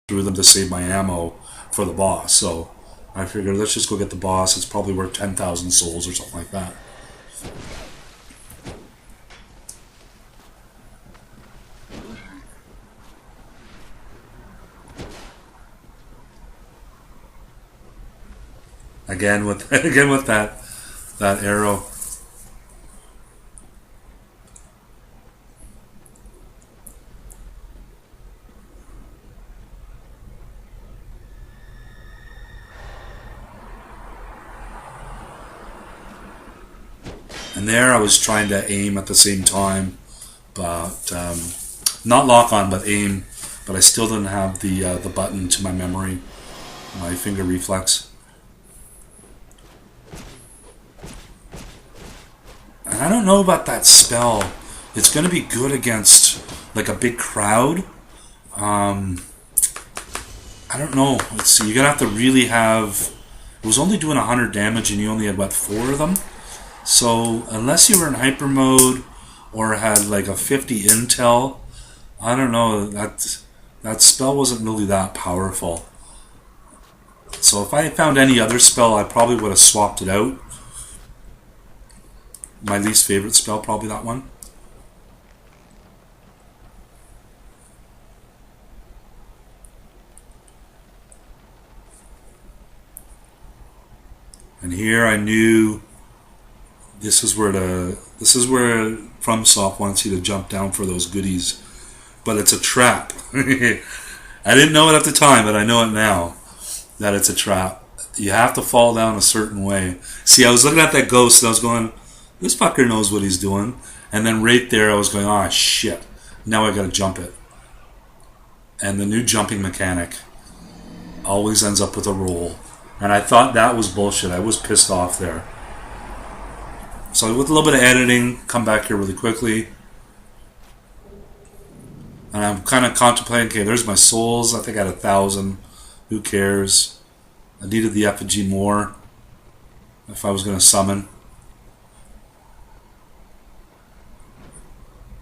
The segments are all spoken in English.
through them to save my ammo for the boss. So I figured let's just go get the boss. It's probably worth 10,000 souls or something like that. Again with again with that arrow. And there I was trying to aim at the same time, but not lock on, but aim. But I still didn't have the button to my memory, my finger reflex. And I don't know about that spell. It's going to be good against like a big crowd. I don't know. Let's see. You're going to have to really have. It was only doing 100 damage, and you only had what, 4 of them. So unless you were in hyper mode or had like a 50 intel, I don't know. That spell wasn't really that powerful. So if I had found any other spell, I probably would have swapped it out. My least favorite spell, probably that one. And here I knew this is where FromSoft wants you to jump down for those goodies, but it's a trap. I didn't know it at the time, but I know it now that it's a trap. You have to fall down a certain way. See, I was looking at that ghost and I was going, this fucker knows what he's doing. And then right there I was going, oh shit, now I gotta jump it. And the new jumping mechanic always ends up with a roll. And I thought that was bullshit. I was pissed off there. So with a little bit of editing, come back here really quickly. And I'm kind of contemplating, okay, there's my souls. I think I had 1,000. Who cares? I needed the effigy more if I was going to summon.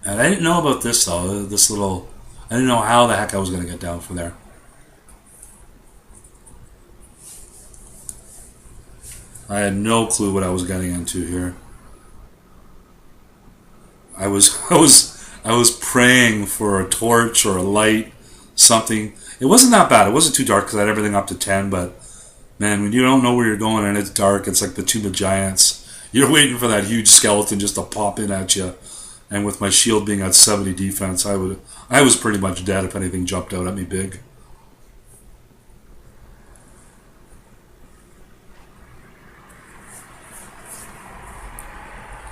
And I didn't know about this though. I didn't know how the heck I was going to get down from there. I had no clue what I was getting into here. I was praying for a torch or a light, something. It wasn't that bad. It wasn't too dark because I had everything up to 10. But man, when you don't know where you're going and it's dark, it's like the Tomb of Giants. You're waiting for that huge skeleton just to pop in at you. And with my shield being at 70 defense, I was pretty much dead if anything jumped out at me big.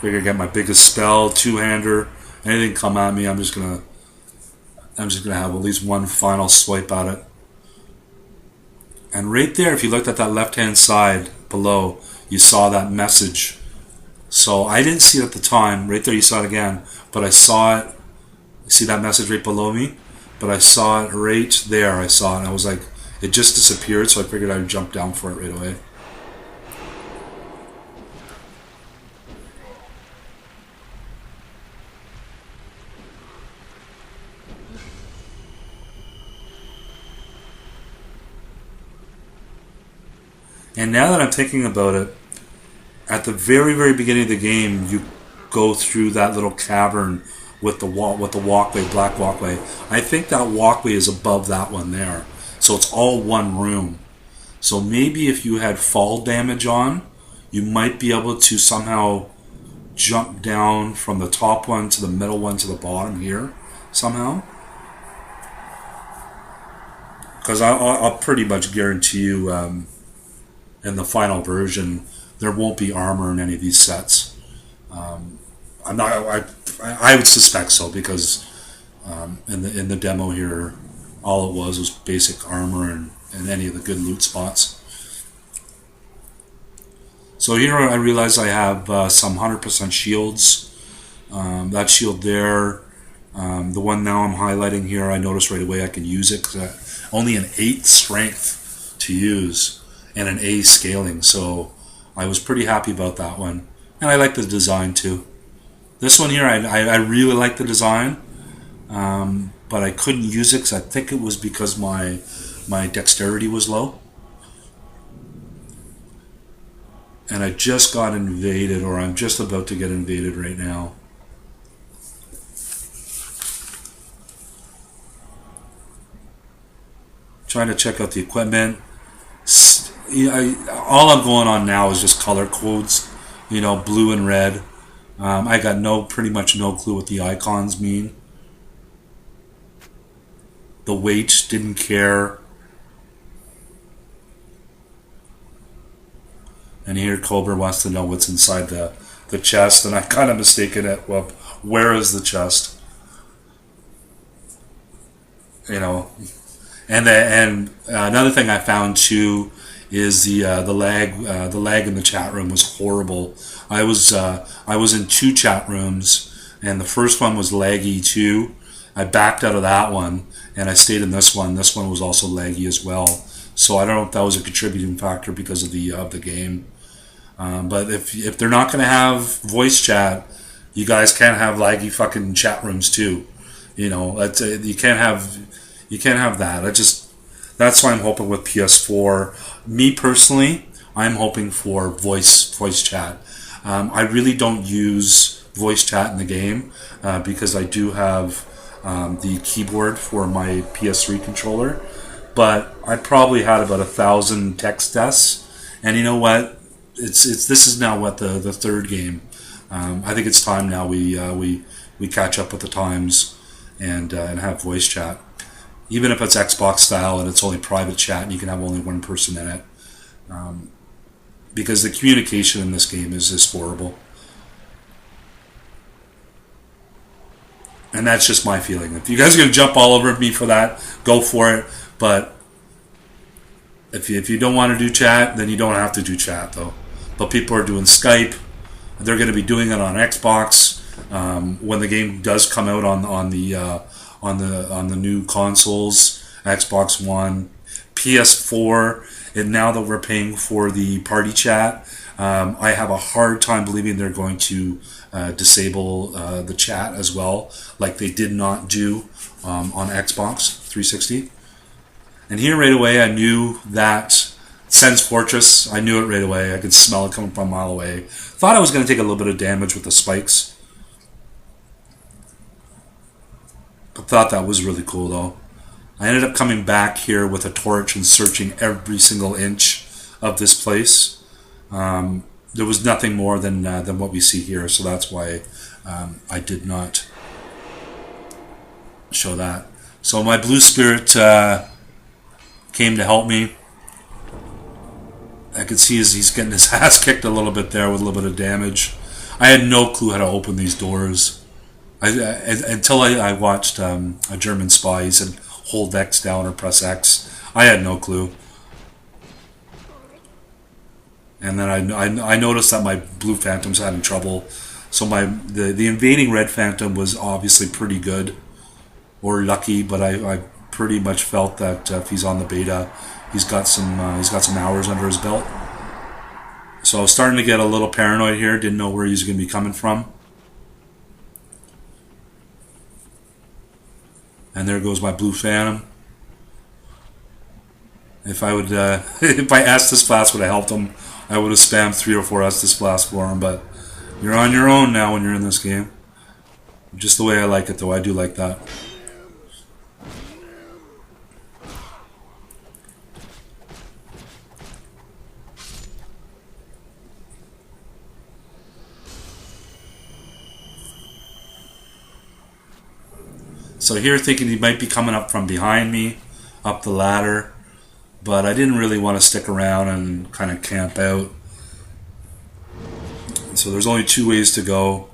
Figure I get my biggest spell, two-hander. Anything come at me, I'm just gonna have at least one final swipe at it. And right there, if you looked at that left-hand side below, you saw that message. So I didn't see it at the time. Right there, you saw it again, but I saw it. You see that message right below me? But I saw it right there. I saw it, and I was like, it just disappeared. So I figured I'd jump down for it right away. And now that I'm thinking about it, at the very, very beginning of the game, you go through that little cavern with the walkway, black walkway. I think that walkway is above that one there, so it's all one room. So maybe if you had fall damage on, you might be able to somehow jump down from the top one to the middle one to the bottom here somehow. Because I'll pretty much guarantee you. In the final version, there won't be armor in any of these sets. I'm not. I would suspect so because in the demo here, all it was basic armor and any of the good loot spots. So here I realize I have some 100% shields. That shield there, the one now I'm highlighting here, I noticed right away I can use it because only an 8 strength to use. And an A scaling, so I was pretty happy about that one. And I like the design too. This one here, I really like the design. but I couldn't use it because I think it was because my dexterity was low. And I just got invaded, or I'm just about to get invaded right now. Trying to check out the equipment. All I'm going on now is just color codes, blue and red. I got pretty much no clue what the icons mean. The weight, didn't care. And here Cobra wants to know what's inside the chest, and I kind of mistaken it. Well, where is the chest? And another thing I found too is the lag. The lag in the chat room was horrible. I was in 2 chat rooms, and the first one was laggy too. I backed out of that one, and I stayed in this one. This one was also laggy as well. So I don't know if that was a contributing factor because of the game. But if they're not going to have voice chat, you guys can't have laggy fucking chat rooms too. You can't have that. That's why I'm hoping with PS4. Me personally, I'm hoping for voice chat. I really don't use voice chat in the game because I do have the keyboard for my PS3 controller. But I probably had about 1,000 text deaths, and you know what? This is now what the 3rd game. I think it's time now we catch up with the times and have voice chat, even if it's Xbox style and it's only private chat and you can have only one person in it, because the communication in this game is just horrible. And that's just my feeling. If you guys are gonna jump all over me for that, go for it. But if you don't want to do chat, then you don't have to do chat though. But people are doing Skype. They're going to be doing it on Xbox when the game does come out on the new consoles, Xbox One, PS4. And now that we're paying for the party chat, I have a hard time believing they're going to disable the chat as well, like they did not do on Xbox 360. And here right away, I knew that Sen's Fortress. I knew it right away. I could smell it coming from a mile away. Thought I was going to take a little bit of damage with the spikes. But thought that was really cool though. I ended up coming back here with a torch and searching every single inch of this place. There was nothing more than what we see here, so that's why I did not show that. So my blue spirit came to help me. I could see he's getting his ass kicked a little bit there with a little bit of damage. I had no clue how to open these doors. Until I watched a German spy. He said hold X down or press X. I had no clue. And then I noticed that my blue phantom's having trouble. So the invading red phantom was obviously pretty good or lucky, but I pretty much felt that if he's on the beta, he's got some hours under his belt. So I was starting to get a little paranoid here. Didn't know where he was going to be coming from. And there goes my blue phantom. If I would, if I Estus Blast would have helped him, I would have spammed 3 or 4 Estus Blast for him. But you're on your own now when you're in this game. Just the way I like it, though. I do like that. So here, thinking he might be coming up from behind me, up the ladder, but I didn't really want to stick around and kind of camp out. So there's only 2 ways to go.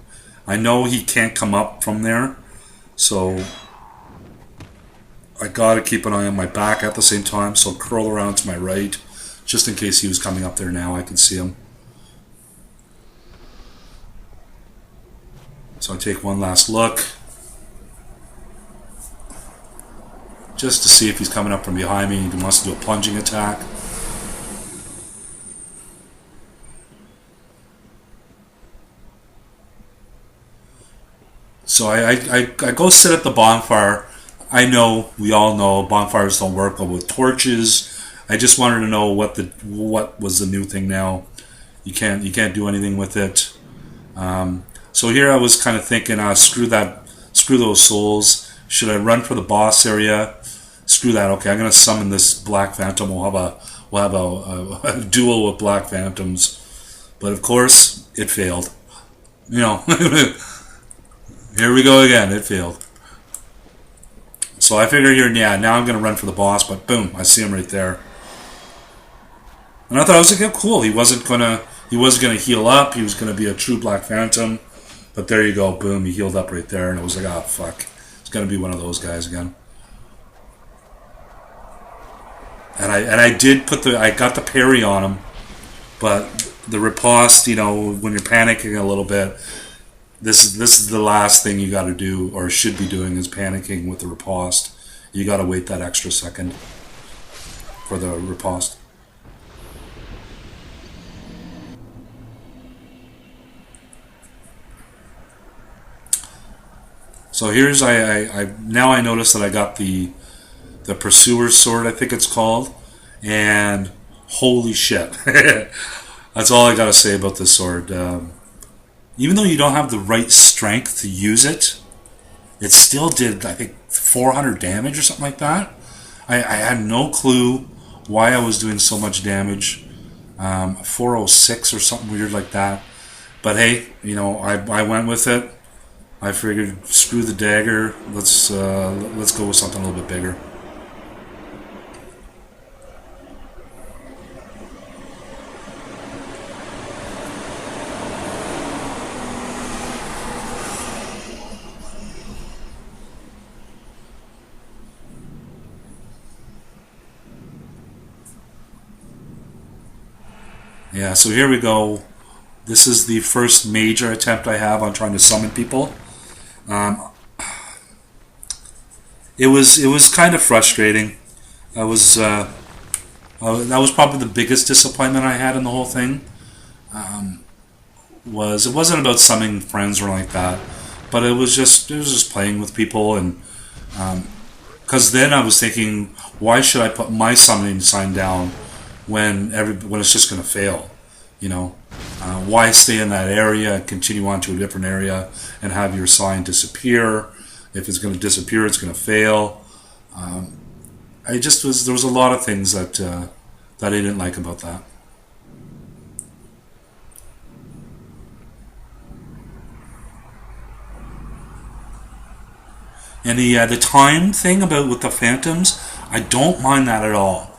I know he can't come up from there, so I gotta keep an eye on my back at the same time, so I'll curl around to my right, just in case he was coming up there now, I can see him. So I take one last look, just to see if he's coming up from behind me and he wants to do a plunging attack. So I go sit at the bonfire. I know, we all know bonfires don't work with torches. I just wanted to know what was the new thing now. You can't do anything with it. So here I was kind of thinking, screw those souls. Should I run for the boss area? Screw that. Okay, I'm gonna summon this Black Phantom. We'll have a duel with Black Phantoms. But of course, it failed. You know, here we go again. It failed. So I figured here, yeah, now I'm gonna run for the boss. But boom, I see him right there. And I thought I was like, oh, cool. He wasn't gonna heal up. He was gonna be a true Black Phantom. But there you go, boom. He healed up right there, and it was like, oh fuck, it's gonna be one of those guys again. And I got the parry on him, but the riposte, when you're panicking a little bit, this is the last thing you got to do, or should be doing, is panicking with the riposte. You got to wait that extra second for the riposte. So here's now I notice that I got the Pursuer's Sword, I think it's called, and holy shit. That's all I gotta say about this sword. Even though you don't have the right strength to use it, it still did, I think, 400 damage or something like that. I had no clue why I was doing so much damage. 406 or something weird like that. But hey, I went with it. I figured, screw the dagger. Let's go with something a little bit bigger. Yeah, so here we go. This is the first major attempt I have on trying to summon people. It was kind of frustrating. That was probably the biggest disappointment I had in the whole thing. It wasn't about summoning friends or like that, but it was just playing with people, and because then I was thinking, why should I put my summoning sign down when it's just going to fail? Why stay in that area and continue on to a different area and have your sign disappear? If it's going to disappear, it's going to fail. There was a lot of things that I didn't like about that. And the time thing with the Phantoms, I don't mind that at all.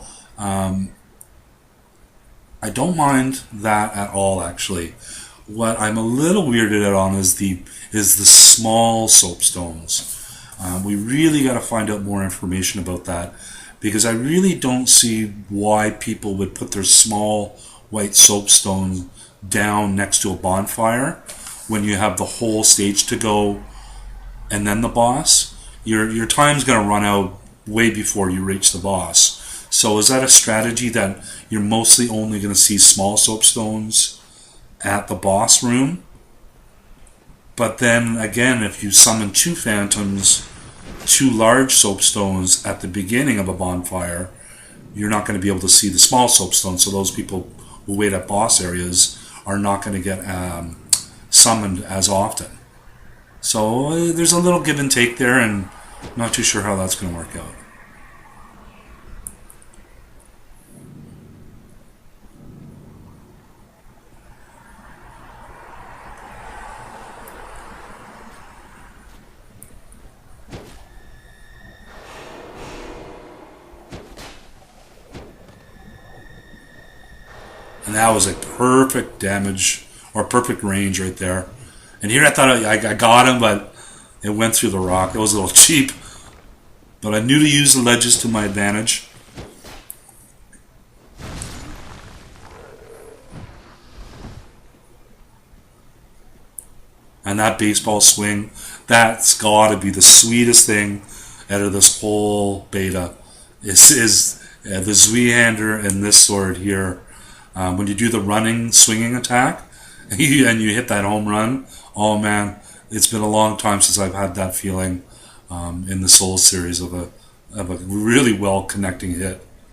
I don't mind that at all, actually. What I'm a little weirded out on is the small soapstones. We really got to find out more information about that, because I really don't see why people would put their small white soapstone down next to a bonfire when you have the whole stage to go and then the boss. Your time's going to run out way before you reach the boss. So is that a strategy that you're mostly only going to see small soapstones at the boss room? But then again, if you summon two phantoms, two large soapstones at the beginning of a bonfire, you're not going to be able to see the small soapstones. So those people who wait at boss areas are not going to get summoned as often. So there's a little give and take there, and not too sure how that's going to work out. And that was a perfect damage, or perfect range right there. And here I thought I got him, but it went through the rock. It was a little cheap. But I knew to use the ledges to my advantage. And that baseball swing, that's got to be the sweetest thing out of this whole beta. Is the Zweihander and this sword here. When you do the running, swinging attack, and you hit that home run, oh man, it's been a long time since I've had that feeling. in the Soul series of a really well connecting hit.